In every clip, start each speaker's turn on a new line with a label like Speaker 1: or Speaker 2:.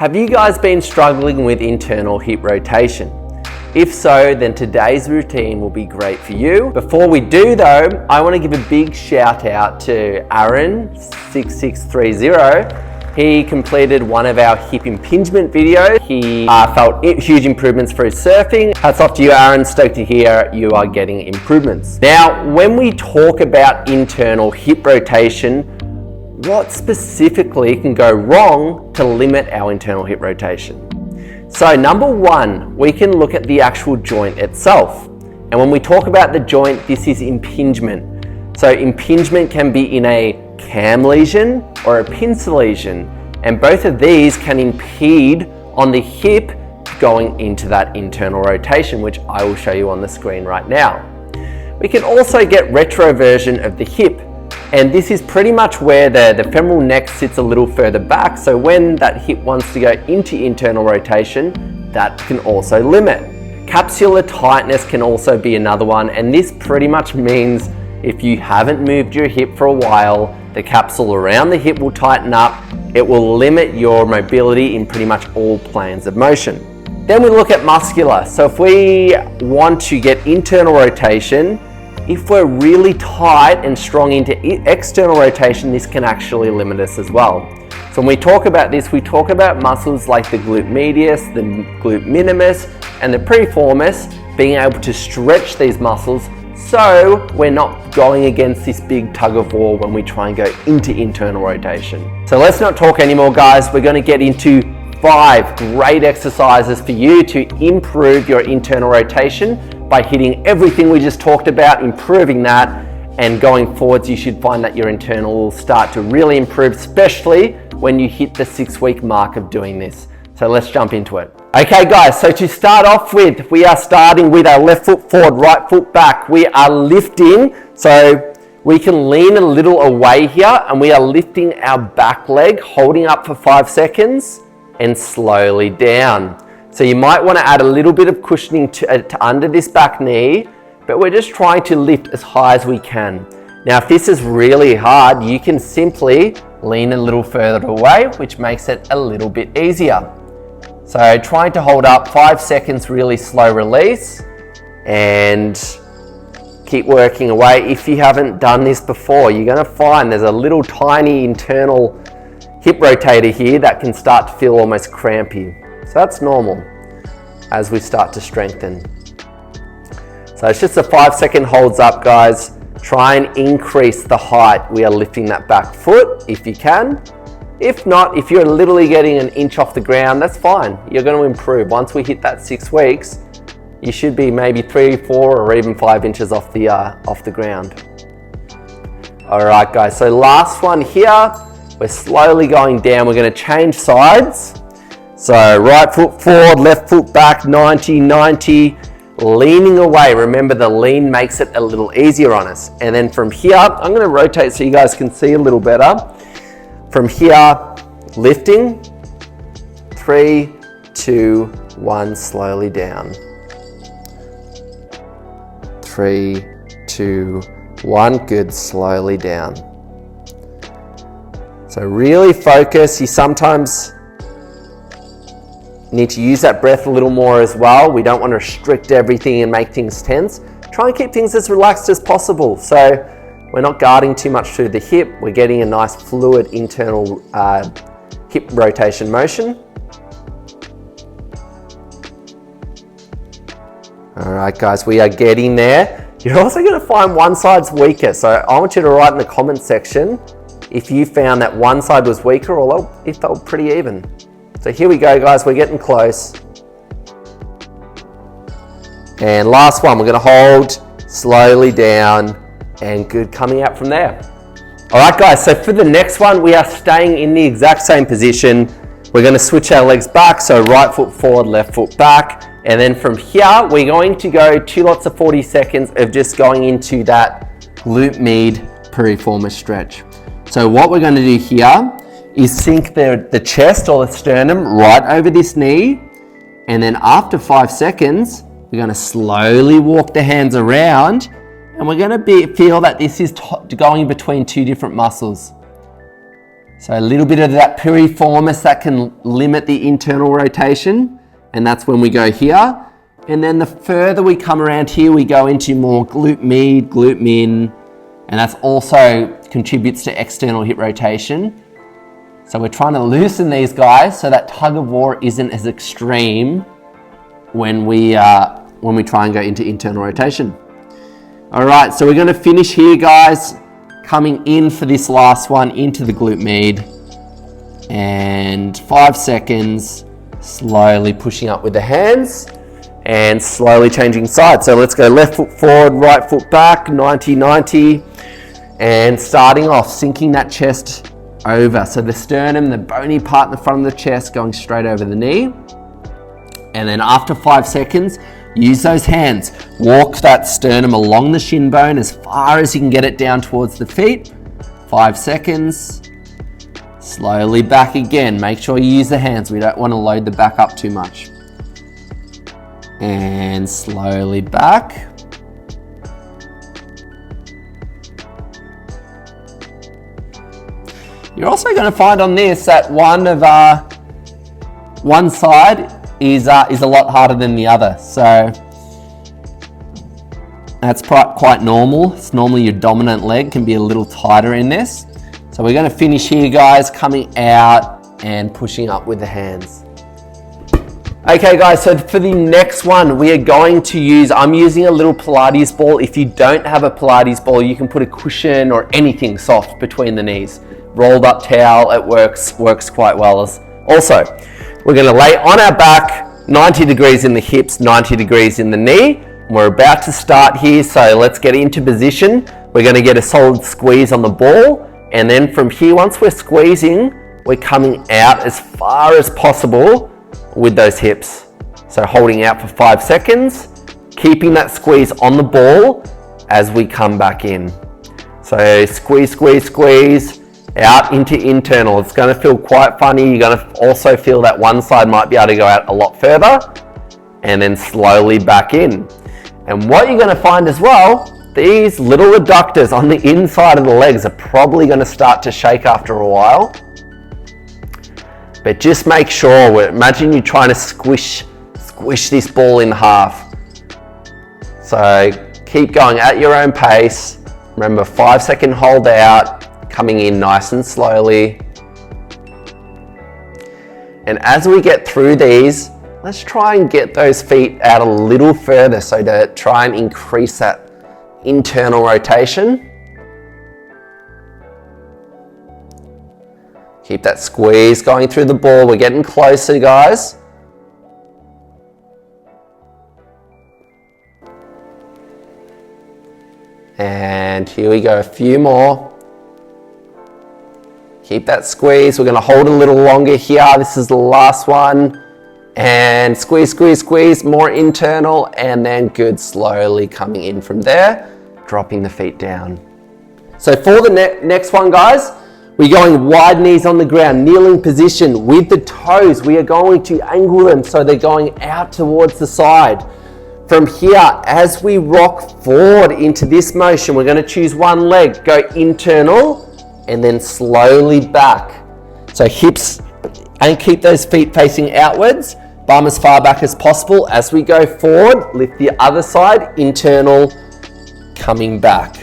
Speaker 1: Have you guys been struggling with internal hip rotation? If so, then today's routine will be great for you. Before we do though, I want to give a big shout out to Aaron6630. He completed one of our hip impingement videos. He felt huge improvements for his surfing. Hats off to you, Aaron. Stoked to hear you are getting improvements. Now, when we talk about internal hip rotation, what specifically can go wrong to limit our internal hip rotation? So number one, we can look at the actual joint itself. And when we talk about the joint, this is impingement. So impingement can be in a cam lesion or a pincer lesion. And both of these can impede on the hip going into that internal rotation, which I will show you on the screen right now. We can also get retroversion of the hip. And this is pretty much where the femoral neck sits a little further back. So when that hip wants to go into internal rotation, that can also limit. Capsular tightness can also be another one. And this pretty much means if you haven't moved your hip for a while, the capsule around the hip will tighten up. It will limit your mobility in pretty much all planes of motion. Then we look at muscular. So if we want to get internal rotation, if we're really tight and strong into external rotation, this can actually limit us as well. So when we talk about this, we talk about muscles like the glute medius, the glute minimus, and the piriformis, being able to stretch these muscles so we're not going against this big tug of war when we try and go into internal rotation. So let's not talk anymore, guys. We're going to get into 5 great exercises for you to improve your internal rotation by hitting everything we just talked about, improving that, and going forwards, you should find that your internal will start to really improve, especially when you hit the 6-week mark of doing this. So let's jump into it. Okay guys, so to start off with, we are starting with our left foot forward, right foot back. We are lifting, so we can lean a little away here, and we are lifting our back leg, holding up for 5 seconds, and slowly down. So you might want to add a little bit of cushioning to under this back knee, but we're just trying to lift as high as we can. Now, if this is really hard, you can simply lean a little further away, which makes it a little bit easier. So trying to hold up 5 seconds, really slow release, and keep working away. If you haven't done this before, you're going to find there's a little tiny internal hip rotator here that can start to feel almost crampy. So that's normal as we start to strengthen. So it's just a 5-second holds up, guys. Try and increase the height. We are lifting that back foot if you can. If not, if you're literally getting an inch off the ground, that's fine. You're going to improve. Once we hit that 6 weeks, you should be maybe 3, 4, or even 5 inches off the ground. All right, guys. So last one here. We're slowly going down. We're going to change sides. So right foot forward, left foot back, 90, 90, leaning away. Remember, the lean makes it a little easier on us. And then from here, I'm going to rotate so you guys can see a little better. From here, lifting, 3, 2, 1, slowly down. 3, 2, 1, good, slowly down. So really focus. You sometimes need to use that breath a little more as well. We don't want to restrict everything and make things tense. Try and keep things as relaxed as possible. So we're not guarding too much through the hip. We're getting a nice fluid internal hip rotation motion. All right, guys, we are getting there. You're also going to find one side's weaker. So I want you to write in the comment section if you found that one side was weaker or it felt pretty even. So here we go, guys, we're getting close. And last one, we're gonna hold slowly down, and good, coming out from there. All right, guys, so for the next one, we are staying in the exact same position. We're gonna switch our legs back, so right foot forward, left foot back. And then from here, we're going to go 2 lots of 40 seconds of just going into that glute med piriformis stretch. So what we're gonna do here is sink the chest or the sternum right over this knee. And then after 5 seconds, we're gonna slowly walk the hands around, and we're gonna feel that this is going between 2 different muscles. So a little bit of that piriformis that can limit the internal rotation, and that's when we go here. And then the further we come around here, we go into more glute med, glute min, and that's also contributes to external hip rotation. So we're trying to loosen these guys so that tug of war isn't as extreme when we try and go into internal rotation. All right, so we're gonna finish here, guys, coming in for this last one into the glute med, and 5 seconds, slowly pushing up with the hands and slowly changing sides. So let's go left foot forward, right foot back, 90-90, and starting off, sinking that chest over. So the sternum, the bony part in the front of the chest, going straight over the knee. And then after 5 seconds, use those hands. Walk that sternum along the shin bone as far as you can get it down towards the feet. 5 seconds. Slowly back again. Make sure you use the hands. We don't want to load the back up too much. And slowly back. You're also going to find on this that one side is a lot harder than the other. So that's quite normal. It's normally your dominant leg can be a little tighter in this. So we're going to finish here, guys, coming out and pushing up with the hands. Okay, guys, so for the next one, we are going to I'm using a little Pilates ball. If you don't have a Pilates ball, you can put a cushion or anything soft between the knees. Rolled up towel, it works quite well. Also, we're going to lay on our back, 90 degrees in the hips, 90 degrees in the knee. We're about to start here, so let's get into position. We're going to get a solid squeeze on the ball, and then from here, once we're squeezing, we're coming out as far as possible with those hips. So holding out for 5 seconds, keeping that squeeze on the ball as we come back in. So squeeze, squeeze, squeeze, out into internal. It's going to feel quite funny. You're going to also feel that one side might be able to go out a lot further, and then slowly back in. And what you're going to find as well, these little adductors on the inside of the legs are probably going to start to shake after a while. But just make sure, imagine you're trying to squish this ball in half. So keep going at your own pace. Remember, 5 second hold out. Coming in nice and slowly. And as we get through these, let's try and get those feet out a little further, so to try and increase that internal rotation. Keep that squeeze going through the ball. We're getting closer, guys. And here we go, a few more. Keep that squeeze. We're going to hold a little longer here. This is the last one. And squeeze, squeeze, squeeze, more internal, and then good, slowly coming in from there, dropping the feet down. So for the next one, guys, we're going wide knees on the ground, kneeling position with the toes. We are going to angle them so they're going out towards the side. From here, as we rock forward into this motion, we're going to choose one leg, go internal, and then slowly back. So hips, and keep those feet facing outwards, bum as far back as possible. As we go forward, lift the other side, internal, coming back.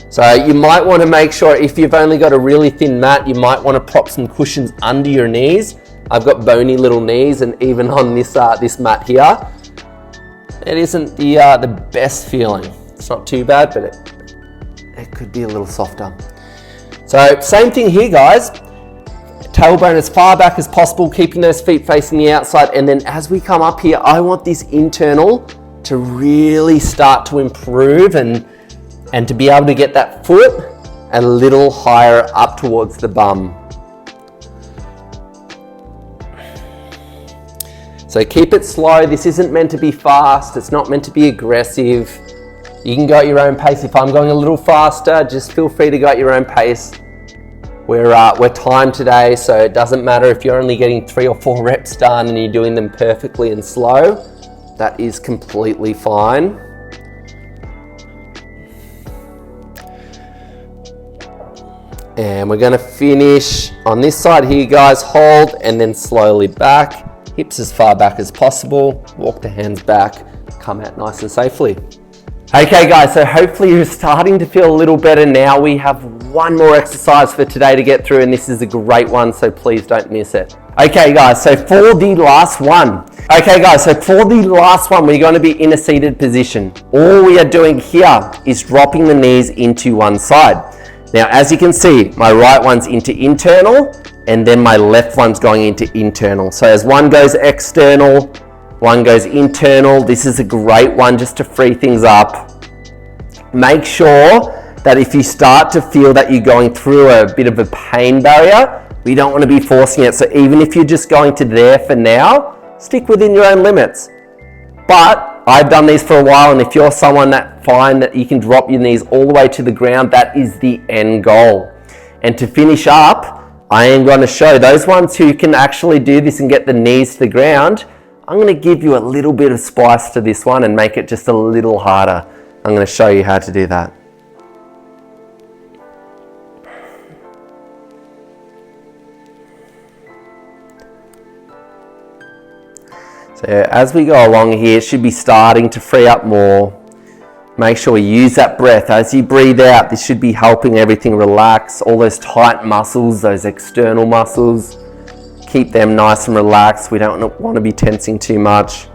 Speaker 1: So you might want to make sure, if you've only got a really thin mat, you might want to prop some cushions under your knees. I've got bony little knees, and even on this mat here, it isn't the best feeling. It's not too bad, but it could be a little softer. So same thing here, guys. Tailbone as far back as possible, keeping those feet facing the outside. And then as we come up here, I want this internal to really start to improve and to be able to get that foot a little higher up towards the bum. So keep it slow. This isn't meant to be fast. It's not meant to be aggressive. You can go at your own pace. If I'm going a little faster, just feel free to go at your own pace. We're timed today, so it doesn't matter if you're only getting 3 or 4 reps done and you're doing them perfectly and slow. That is completely fine. And we're gonna finish on this side here, guys. Hold and then slowly back. Hips as far back as possible. Walk the hands back, come out nice and safely. Okay guys, so hopefully you're starting to feel a little better now. We have one more exercise for today to get through, and this is a great one, so please don't miss it. Okay guys, so for the last one, we're going to be in a seated position. All we are doing here is dropping the knees into one side. Now, as you can see, my right one's into internal, and then my left one's going into internal. So as one goes external, one goes internal. This is a great one just to free things up. Make sure that if you start to feel that you're going through a bit of a pain barrier, we don't want to be forcing it. So even if you're just going to there for now, stick within your own limits. But I've done these for a while, and if you're someone that find that you can drop your knees all the way to the ground, that is the end goal. And to finish up, I am going to show those ones who can actually do this and get the knees to the ground. I'm going to give you a little bit of spice to this one and make it just a little harder. I'm going to show you how to do that. So as we go along here, it should be starting to free up more. Make sure you use that breath. As you breathe out, this should be helping everything relax. All those tight muscles, those external muscles, keep them nice and relaxed. We don't want to be tensing too much.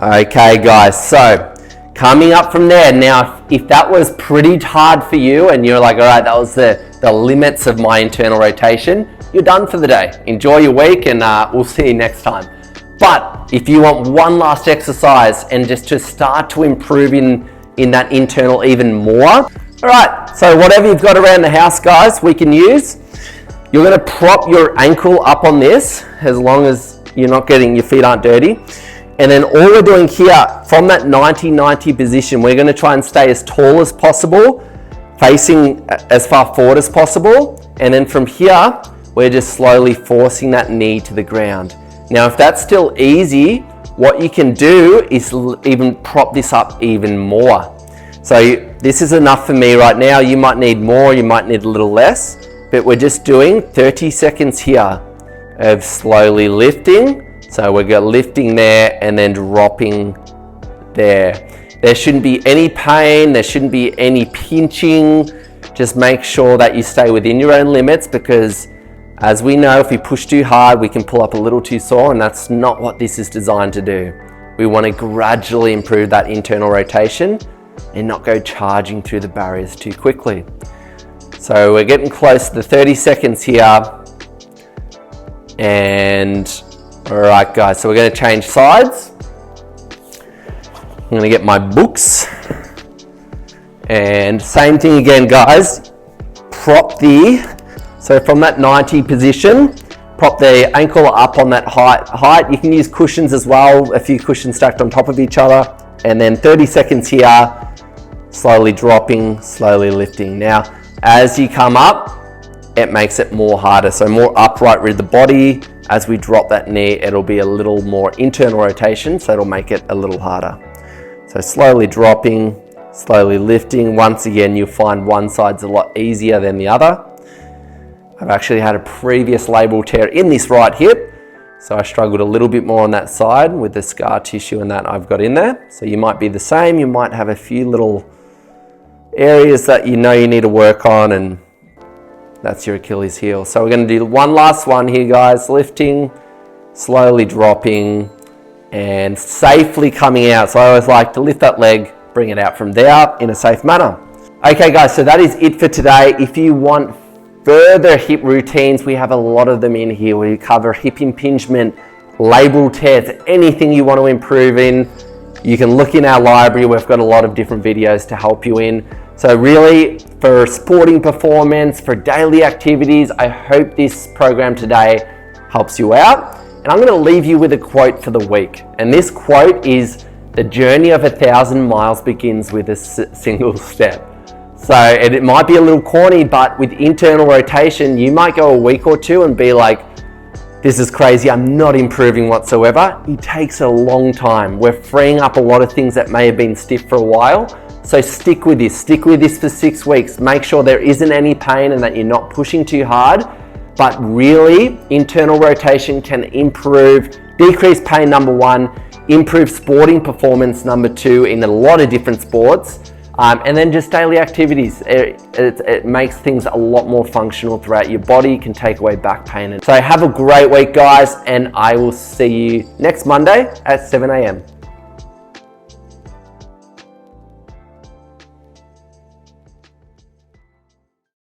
Speaker 1: Okay guys, so coming up from there, now if that was pretty hard for you and you're like, all right, that was the limits of my internal rotation, you're done for the day. Enjoy your week, and we'll see you next time. But if you want one last exercise and just to start to improve in that internal even more, all right, so whatever you've got around the house, guys, we can use. You're gonna prop your ankle up on this as long as you're not getting, your feet aren't dirty. And then all we're doing here, from that 90-90 position, we're going to try and stay as tall as possible, facing as far forward as possible. And then from here, we're just slowly forcing that knee to the ground. Now, if that's still easy, what you can do is even prop this up even more. So this is enough for me right now. You might need more, you might need a little less, but we're just doing 30 seconds here of slowly lifting. So we're lifting there and then dropping there. There shouldn't be any pain, there shouldn't be any pinching. Just make sure that you stay within your own limits, because as we know, if we push too hard, we can pull up a little too sore, and that's not what this is designed to do. We want to gradually improve that internal rotation and not go charging through the barriers too quickly. So we're getting close to the 30 seconds here. And all right, guys, so we're going to change sides. I'm going to get my books. And same thing again, guys. So from that 90 position, prop the ankle up on that height. You can use cushions as well, a few cushions stacked on top of each other. And then 30 seconds here, slowly dropping, slowly lifting. Now, as you come up, it makes it more harder. So more upright with the body. As we drop that knee, it'll be a little more internal rotation, so it'll make it a little harder. So slowly dropping, slowly lifting. Once again, you'll find one side's a lot easier than the other. I've actually had a previous labral tear in this right hip, so I struggled a little bit more on that side with the scar tissue and that I've got in there. So you might be the same, you might have a few little areas that you know you need to work on, and that's your Achilles heel. So we're going to do one last one here, guys. Lifting, slowly dropping, and safely coming out. So I always like to lift that leg, bring it out from there in a safe manner. Okay, guys, so that is it for today. If you want further hip routines, we have a lot of them in here. We cover hip impingement, labral tears, anything you want to improve in. You can look in our library. We've got a lot of different videos to help you in. So really, for sporting performance, for daily activities, I hope this program today helps you out. And I'm going to leave you with a quote for the week. And this quote is, "The journey of 1,000 miles begins with a single step." So it might be a little corny, but with internal rotation, you might go a week or two and be like, this is crazy, I'm not improving whatsoever. It takes a long time. We're freeing up a lot of things that may have been stiff for a while. So stick with this for 6 weeks. Make sure there isn't any pain and that you're not pushing too hard. But really, internal rotation can improve, decrease pain, number 1, improve sporting performance, number 2, in a lot of different sports. And then just daily activities. It makes things a lot more functional throughout your body, can take away back pain. So have a great week, guys, and I will see you next Monday at 7 a.m.